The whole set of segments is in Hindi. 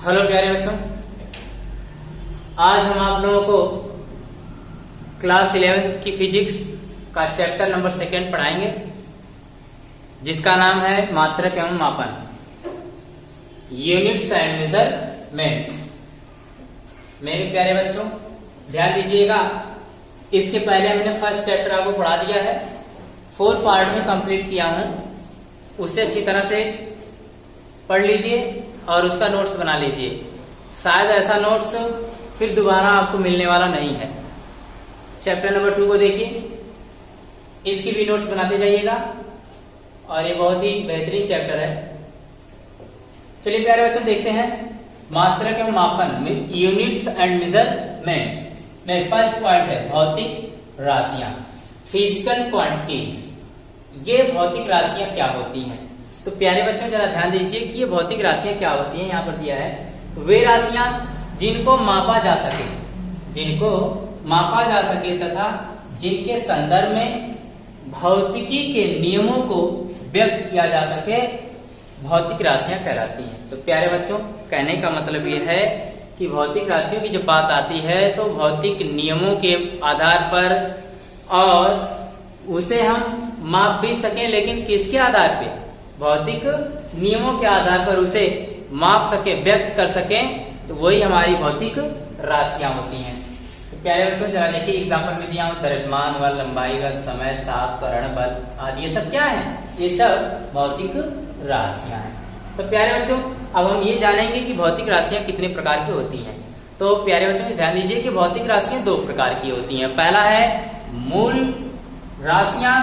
हेलो प्यारे बच्चों, आज हम आप लोगों को क्लास 11th की फिजिक्स का चैप्टर नंबर 2 पढ़ाएंगे, जिसका नाम है मात्रक एवं मापन, यूनिट्स एंड मेजरमेंट। मेरे प्यारे बच्चों ध्यान दीजिएगा, इसके पहले हमने फर्स्ट चैप्टर आपको पढ़ा दिया है, 4 पार्ट में कंप्लीट किया हूं, उसे अच्छी तरह से पढ़ लीजिए और उसका नोट्स बना लीजिए। शायद ऐसा नोट्स फिर दोबारा आपको मिलने वाला नहीं है। चैप्टर नंबर 2 को देखिए, इसकी भी नोट्स बनाते जाइएगा और ये बहुत ही बेहतरीन चैप्टर है। चलिए प्यारे बच्चों देखते हैं मात्रक एवं मापन, यूनिट्स एंड मेजरमेंट में फर्स्ट पॉइंट है भौतिक राशियां, फिजिकल क्वांटिटीज। ये भौतिक राशियां क्या होती हैं? तो प्यारे बच्चों जरा ध्यान दीजिए कि ये भौतिक राशियां क्या होती हैं। यहाँ पर दिया है वे राशियां जिनको मापा जा सके तथा जिनके संदर्भ में भौतिकी के नियमों को व्यक्त किया जा सके, भौतिक राशियां कहलाती हैं। तो प्यारे बच्चों कहने का मतलब ये है कि भौतिक राशियों की जब बात आती है तो भौतिक नियमों के आधार पर, और उसे हम माप भी सकें, लेकिन किसके आधार पे? भौतिक नियमों के आधार पर उसे माप सके, व्यक्त कर सकें, तो वही हमारी भौतिक राशियां होती हैं। तो प्यारे बच्चों जरा देखिए एग्जाम्पल में दिया हूं, द्रव्यमान व लंबाई व समय, ताप, त्वरण, बल आदि, ये सब क्या है? ये सब भौतिक राशियां हैं। तो प्यारे बच्चों अब हम ये जानेंगे कि भौतिक राशियां कितने प्रकार की होती हैं। तो प्यारे बच्चों ध्यान दीजिए कि भौतिक राशियां 2 प्रकार की होती हैं। पहला है मूल राशियां,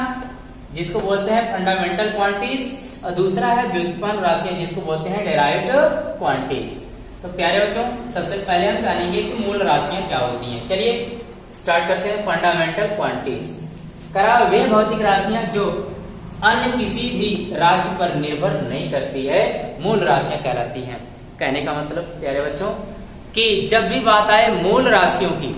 जिसको बोलते हैं फंडामेंटल क्वांटिटीज, और दूसरा है व्युत्पन्न राशियां, जिसको बोलते हैं डेराइव्ड क्वांटिटीज। तो प्यारे बच्चों सबसे पहले हम जानेंगे कि मूल राशियां क्या होती हैं। चलिए स्टार्ट करते हैं फंडामेंटल क्वांटिटीज। वे भौतिक राशियां जो अन्य किसी भी राशि पर निर्भर नहीं करती है, मूल राशियां कहलाती हैं। कहने का मतलब प्यारे बच्चों कि जब भी बात आए मूल राशियों की,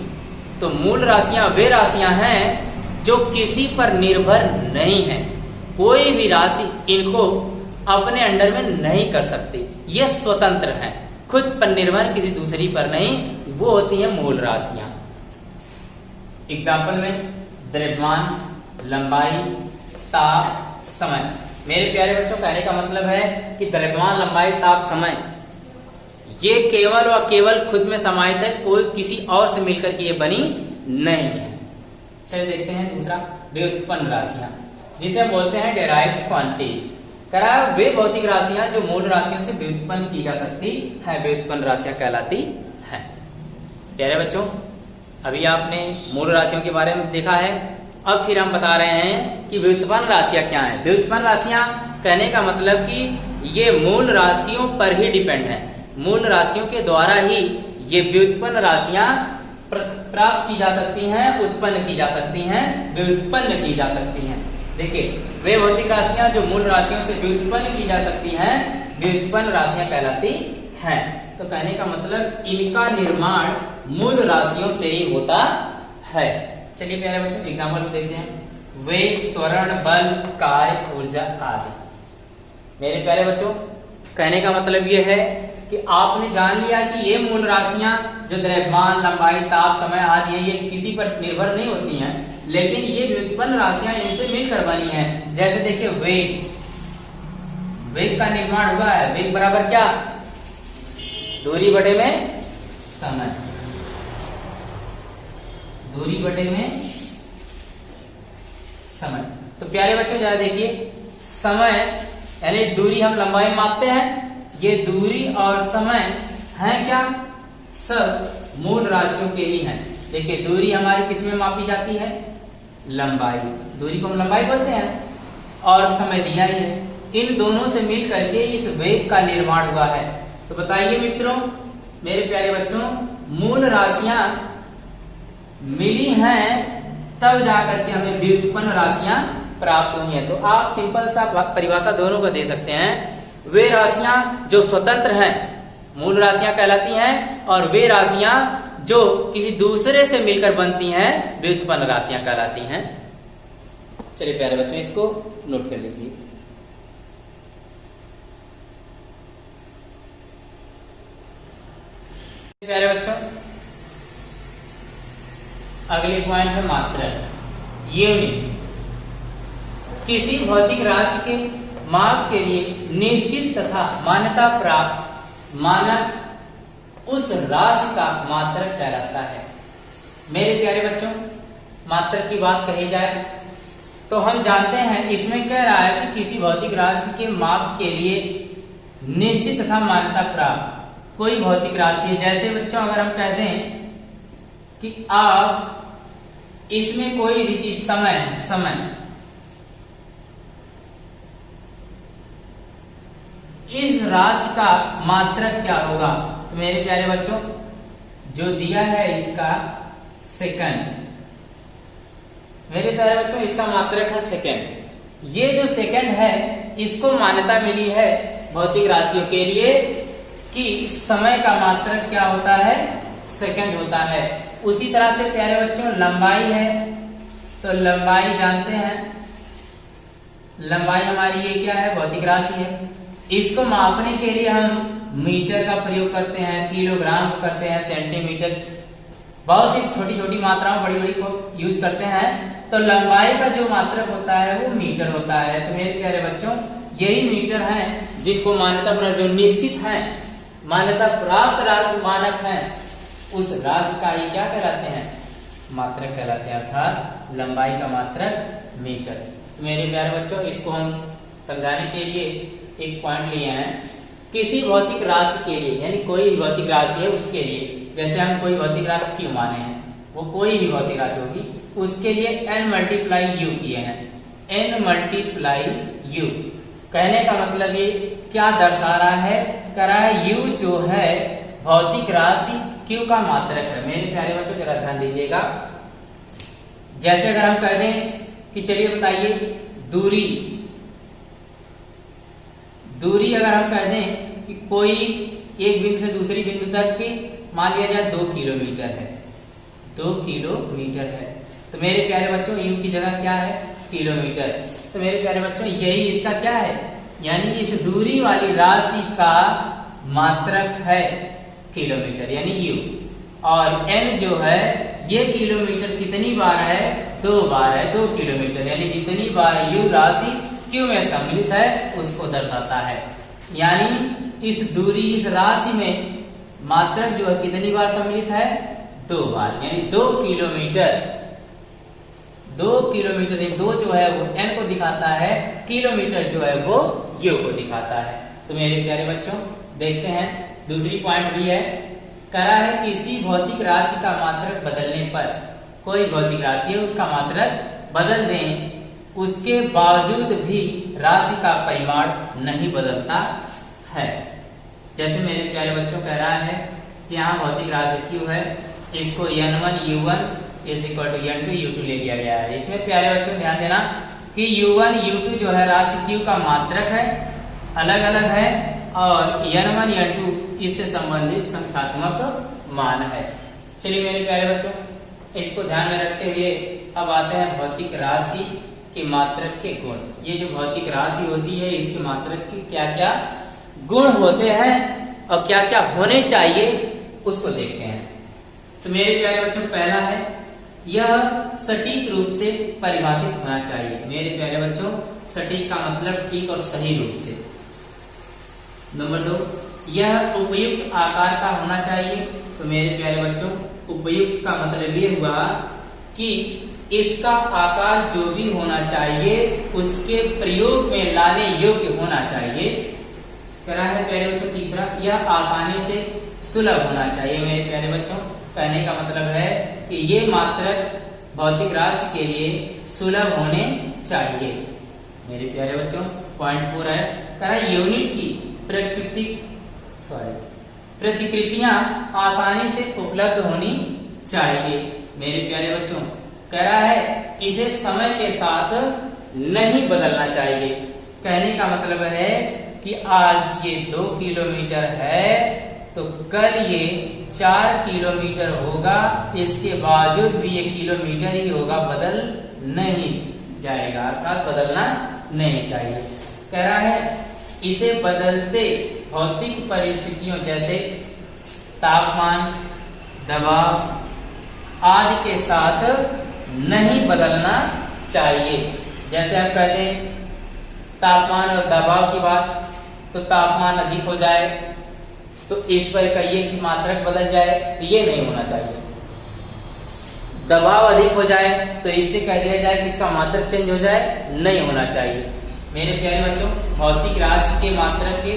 तो मूल राशियां वे राशियां हैं जो किसी पर निर्भर नहीं है। कोई भी राशि इनको अपने अंडर में नहीं कर सकती, ये स्वतंत्र हैं, खुद पर निर्भर, किसी दूसरी पर नहीं, वो होती है मूल राशियां। एग्जाम्पल में द्रव्यमान, लंबाई, ताप, समय। मेरे प्यारे बच्चों कहने का मतलब है कि द्रव्यमान, लंबाई, ताप, समय ये केवल और केवल खुद में समाहित है, कोई किसी और से मिलकर के ये बनी नहीं है। चलिए देखते हैं दूसरा व्युत्पन्न राशियां, जिसे हम बोलते हैं डेराइव्ड क्वांटिटीज। वे भौतिक राशियां जो मूल राशियों से व्युत्पन्न की जा सकती है, व्युत्पन्न राशियां कहलाती है। प्यारे बच्चों अभी आपने मूल राशियों के बारे में देखा है, अब फिर हम बता रहे हैं कि व्युत्पन्न राशियां क्या हैं। व्युत्पन्न राशियां कहने का मतलब कि ये मूल राशियों पर ही डिपेंड है, मूल राशियों के द्वारा ही ये व्युत्पन्न राशियां प्राप्त की जा सकती हैं, उत्पन्न की जा सकती हैं, व्युत्पन्न की जा सकती हैं। देखिए वे भौतिक राशियां जो मूल राशियों से व्युत्पन्न की जा सकती हैं, व्युत्पन्न राशियां कहलाती हैं। तो कहने का मतलब इनका निर्माण मूल राशियों से ही होता है। चलिए प्यारे बच्चों एग्जाम्पल में देखते हैं, वेग, त्वरण, बल, कार्य, ऊर्जा आदि। मेरे प्यारे बच्चों कहने का मतलब यह है कि आपने जान लिया कि ये मूल राशियां जो द्रव्यमान, लंबाई, ताप, समय आदि है, ये किसी पर निर्भर नहीं होती हैं, लेकिन ये व्युत्पन्न राशियां इनसे मिलकर बनी हैं। जैसे देखिए वेग का निर्माण हुआ है, वेग बराबर क्या? दूरी बटे में समय, दूरी बटे में समय। तो प्यारे बच्चों जरा देखिए, समय यानी दूरी हम लंबाई मापते हैं, ये दूरी और समय है क्या? सब मूल राशियों के ही हैं। देखिए दूरी हमारी किस में मापी जाती है? लंबाई, दूरी को हम लंबाई बोलते हैं, और समय दिया ही है। इन दोनों से मिल करके इस वेग का निर्माण हुआ है। तो बताइए मित्रों, मेरे प्यारे बच्चों, मूल राशियां मिली हैं तब जाकर के हमें व्युत्पन्न राशियां प्राप्त हुई हैं। तो आप सिंपल सा परिभाषा दोनों को दे सकते हैं, वे राशियां जो स्वतंत्र हैं मूल राशियां कहलाती हैं, और वे राशियां जो किसी दूसरे से मिलकर बनती हैं व्युत्पन्न राशियां कहलाती हैं। चलिए प्यारे बच्चों इसको नोट कर लीजिए। प्यारे बच्चों, अगले पॉइंट है मात्रक, यूनिट। किसी भौतिक राशि के माप के लिए निश्चित तथा मान्यता प्राप्त मानक उस राशि का मात्रक कहलाता है। मेरे प्यारे बच्चों, मात्रक की बात कही जाए तो हम जानते हैं इसमें कह रहा है कि किसी भौतिक राशि के माप के लिए निश्चित तथा मान्यता प्राप्त कोई भौतिक राशि है। जैसे बच्चों अगर हम कहते हैं कि आप इसमें कोई भी चीज समय इस राशि का मात्रक क्या होगा? तो मेरे प्यारे बच्चों, जो दिया है इसका सेकंड। मेरे प्यारे बच्चों, इसका मात्रक है सेकंड। ये जो सेकंड है इसको मान्यता मिली है भौतिक राशियों के लिए कि समय का मात्रक क्या होता है? सेकंड होता है। उसी तरह से प्यारे बच्चों लंबाई है, तो लंबाई जानते हैं, लंबाई हमारी ये क्या है? भौतिक राशि है। इसको मापने के लिए हम मीटर का प्रयोग करते हैं, किलोग्राम करते हैं, सेंटीमीटर, बहुत सी छोटी छोटी मात्राओं बड़ी बड़ी को यूज करते हैं। तो लंबाई का जो मात्रक होता है वो मीटर होता है। तो मेरे प्यारे बच्चों, यही मीटर हैं जिनको मान्यता प्राप्त, जो निश्चित है मान्यता प्राप्त मानक है, उस राशि का ही क्या कहलाते हैं? मात्रक कहलाते हैं, अर्थात लंबाई का मात्रक मीटर। तो मेरे प्यारे बच्चों, इसको हम समझाने के लिए एक पॉइंट लिए हैं। किसी भौतिक राशि के लिए, यानी कोई भी भौतिक राशि है उसके लिए, जैसे हम कोई भौतिक राशि क्यों माने हैं, वो कोई भी भौतिक राशि होगी, उसके लिए n मल्टीप्लाई u किए हैं। n मल्टीप्लाई u कहने का मतलब ये क्या दर्शा रहा है? कह रहा है u जो है भौतिक राशि q का मात्रक है। मेरे प्यारे बच्चों जरा ध्यान दीजिएगा। जैसे अगर हम कह दें कि चलिए बताइए दूरी अगर हम कह दें कि कोई एक बिंदु से दूसरी बिंदु तक की मान लिया जाए 2 किलोमीटर है, 2 किलोमीटर है। तो मेरे प्यारे बच्चों यू की जगह क्या है? किलोमीटर। तो मेरे प्यारे बच्चों यही इसका क्या है? यानी इस दूरी वाली राशि का मात्रक है किलोमीटर, यानी यू। और एन जो है ये किलोमीटर कितनी बार है? 2 बार है, 2 किलोमीटर, यानी जितनी बार यू राशि क्यू में सम्मिलित है उसको दर्शाता है। यानी इस दूरी, इस राशि में मात्रक जो है कितनी बार सम्मिलित है? 2 बार, यानी 2 किलोमीटर। 2 किलोमीटर, 2 जो है वो n को दिखाता है, किलोमीटर जो है वो u को दिखाता है। तो मेरे प्यारे बच्चों देखते हैं, दूसरी पॉइंट भी है, करा है किसी भौतिक राशि का मात्रक बदलने पर, कोई भौतिक राशि है उसका मात्रक बदल दें, उसके बावजूद भी राशि का परिमाण नहीं बदलता है। जैसे मेरे प्यारे बच्चों कह रहा है कि यहाँ भौतिक राशि क्यू है, इसको n1 u1 is equal to n2 u2 ले लिया गया है। इसमें प्यारे बच्चों ध्यान देना कि u1 u2 जो है राशि q का मात्रक है, अलग अलग है, और n1 n2 इससे संबंधित संख्यात्मक मान है। चलिए मेरे प्यारे बच्चों, इसको ध्यान में रखते हुए अब आते हैं भौतिक राशि के मात्रक के गुण। ये जो भौतिक राशि होती है इसके मात्रक के क्या क्या गुण होते हैं और क्या क्या होने चाहिए उसको देखते हैं। तो मेरे प्यारे बच्चों पहला है, यह सटीक रूप से परिभाषित होना चाहिए। मेरे प्यारे बच्चों सटीक का मतलब ठीक और सही रूप से। नंबर 2, यह उपयुक्त आकार का होना चाहिए। तो मेरे प्यारे बच्चों उपयुक्त का मतलब ये हुआ कि इसका आकार जो भी होना चाहिए उसके प्रयोग में लाने योग्य होना चाहिए। कह रहा है प्यारे बच्चों तीसरा, यह आसानी से सुलभ होना चाहिए। मेरे प्यारे बच्चों कहने का मतलब है कि ये मात्रक भौतिक राशि के लिए सुलभ होने चाहिए। मेरे प्यारे बच्चों पॉइंट 4 है, कह रहा है यूनिट की प्रतिकृतियां आसानी से उपलब्ध होनी चाहिए। मेरे प्यारे बच्चों कह रहा है इसे समय के साथ नहीं बदलना चाहिए। कहने का मतलब है कि आज ये 2 किलोमीटर है तो कल ये 4 किलोमीटर होगा, इसके बावजूद भी ये किलोमीटर ही होगा, बदल नहीं जाएगा, अर्थात बदलना नहीं चाहिए। कह रहा है इसे बदलते भौतिक परिस्थितियों जैसे तापमान, दबाव आदि के साथ नहीं बदलना चाहिए। जैसे हम कहते हैं तापमान और दबाव की बात, तो तापमान अधिक हो जाए तो इस पर कहिए कि मात्रक बदल जाए, तो ये नहीं होना चाहिए। दबाव अधिक हो जाए तो इससे कह दिया जाए कि इसका मात्रक चेंज हो जाए, नहीं होना चाहिए। मेरे प्यारे बच्चों, भौतिक राशि के मात्रक के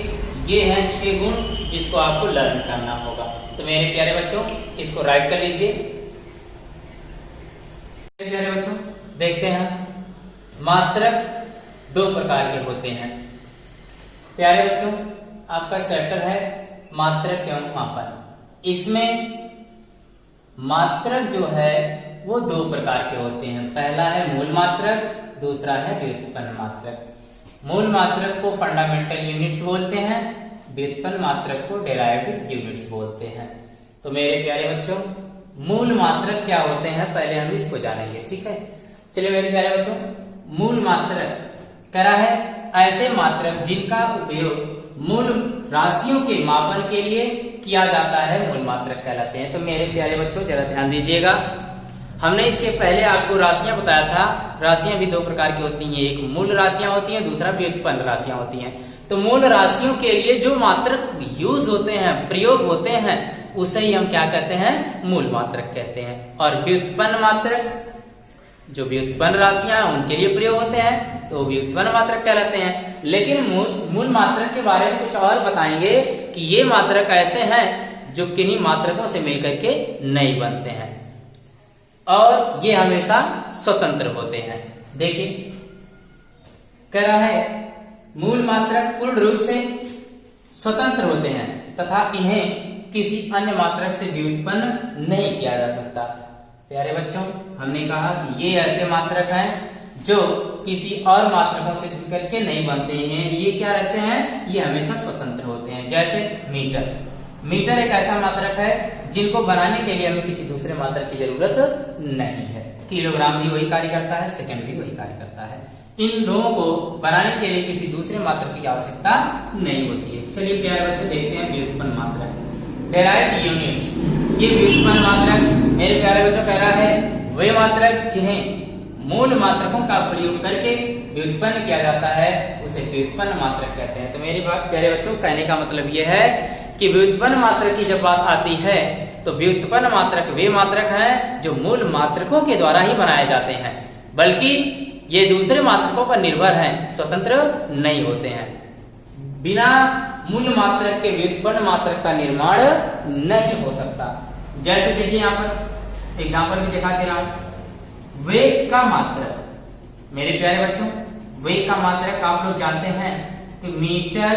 ये हैं 6 गुण जिसको आपको लर्न करना होगा। तो मेरे प्यारे बच्चों, इसको राइट कर लीजिए। मेरे प्यारे बच्चों, देखते हैं मात्रक 2 प्रकार के होते हैं। प्यारे बच्चों, आपका चैप्टर है मात्रक एवं मापन। इसमें मात्रक जो है वो 2 प्रकार के होते हैं। पहला है मूल मात्रक, दूसरा है व्युत्पन्न मात्रक। मूल मात्रक को फंडामेंटल यूनिट्स बोलते हैं, व्युत्पन्न मात्रक को डेराइव्ड यूनिट्स बोलते हैं। तो मेरे प्यारे बच्चों, मूल मात्रक क्या होते हैं पहले हम इसको जानेंगे, ठीक है। चलिए मेरे प्यारे बच्चों, मूल मात्रक कह रहा है ऐसे मात्रक जिनका उपयोग मूल राशियों के मापन के लिए किया जाता है मूल मात्रक कहलाते हैं। तो मेरे प्यारे बच्चों जरा ध्यान दीजिएगा, हमने इसके पहले आपको राशियां बताया था। राशियां भी 2 प्रकार की होती हैं, एक मूल राशियां होती हैं, दूसरा व्युत्पन्न राशियां होती हैं। तो मूल राशियों के लिए जो मात्रक यूज होते हैं, प्रयोग होते हैं, उसे ही हम क्या कहते हैं, मूल मात्रक कहते हैं। और व्युत्पन्न मात्रक, जो व्युत्पन्न राशियां उनके लिए प्रयोग होते हैं तो व्युत्पन्न मात्रक कहलाते हैं। लेकिन मूल मात्रक के बारे में कुछ और बताएंगे कि ये मात्रक ऐसे हैं जो किन्हीं मात्रकों से मिलकर के नहीं बनते हैं और ये हमेशा स्वतंत्र होते हैं। देखिए कह रहा है मूल मात्रक पूर्ण रूप से स्वतंत्र होते हैं तथा इन्हें किसी अन्य मात्रक से व्युत्पन्न नहीं किया जा सकता। प्यारे बच्चों, हमने कहा कि ये ऐसे मात्रक हैं जो किसी और मात्रकों से करके नहीं बनते हैं। ये क्या रहते हैं, ये हमेशा स्वतंत्र होते हैं। जैसे मीटर, मीटर एक ऐसा मात्रक है जिनको बनाने के लिए हमें किसी दूसरे मात्रक की जरूरत नहीं है। किलोग्राम भी वही कार्य करता है, सेकंड भी वही कार्य करता है। इन दोनों को बनाने के लिए किसी दूसरे मात्रक की आवश्यकता नहीं होती है। चलिए प्यारे बच्चों, देखते हैं व्युत्पन्न मात्रक, डेराइव्ड यूनिट्स। ये व्युत्पन्न मात्रक मेरे प्यारे बच्चों कह रहा है वे मात्रक जिन्हें मूल मात्रकों का प्रयोग करके व्युत्पन्न किया जाता है उसे व्युत्पन्न मात्रक कहते हैं। तो मेरी बात प्यारे बच्चों कहने का मतलब यह है कि व्युत्पन्न मात्रक की जब बात आती है तो व्युत्पन्न मात्रक वे मात्रक हैं जो मूल मात्रकों के द्वारा ही बनाए जाते हैं, बल्कि ये दूसरे मात्रकों पर निर्भर हैं, स्वतंत्र नहीं होते हैं। बिना मूल मात्रक के व्युत्पन्न मात्रक का निर्माण नहीं हो सकता। जैसे देखिए यहाँ पर एग्जाम्पल भी दिखा दे रहा हूं, वेग का मात्रक। मेरे प्यारे बच्चों, वेग का मात्रक आप लोग जानते हैं कि मीटर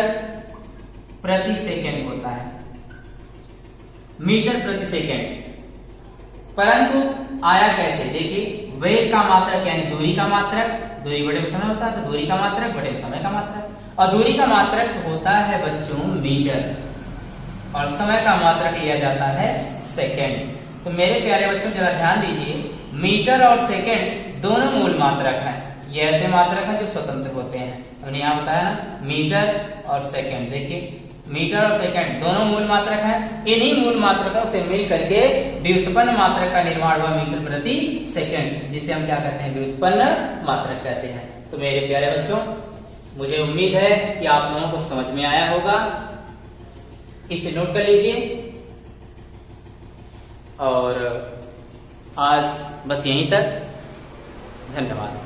प्रति सेकंड होता है, मीटर प्रति सेकंड। परंतु आया कैसे, देखिए वेग का मात्रक यानी दूरी का मात्रक, दूरी बटे समय होता है तो दूरी का मात्रक बटे समय का मात्रक, और दूरी का मात्रक होता है बच्चों मीटर और समय का मात्रक लिया जाता है सेकंड। तो मेरे प्यारे बच्चों जरा ध्यान दीजिए, मीटर और सेकंड दोनों मूल मात्रक हैं। ये ऐसे मात्रक हैं जो स्वतंत्र होते हैं। हमने यहाँ बताया ना, मीटर और सेकंड। देखिए मीटर और सेकंड दोनों मूल मात्रक हैं। इन्हीं मूल मात्रकों से मिल करके व्युत्पन्न मात्रक का निर्माण हुआ मीटर प्रति सेकंड, जिसे हम क्या कहते हैं, व्युत्पन्न मात्रक कहते हैं। तो मेरे प्यारे बच्चों, मुझे उम्मीद है कि आप लोगों को समझ में आया होगा। इसे नोट कर लीजिए और आज बस यहीं तक। धन्यवाद।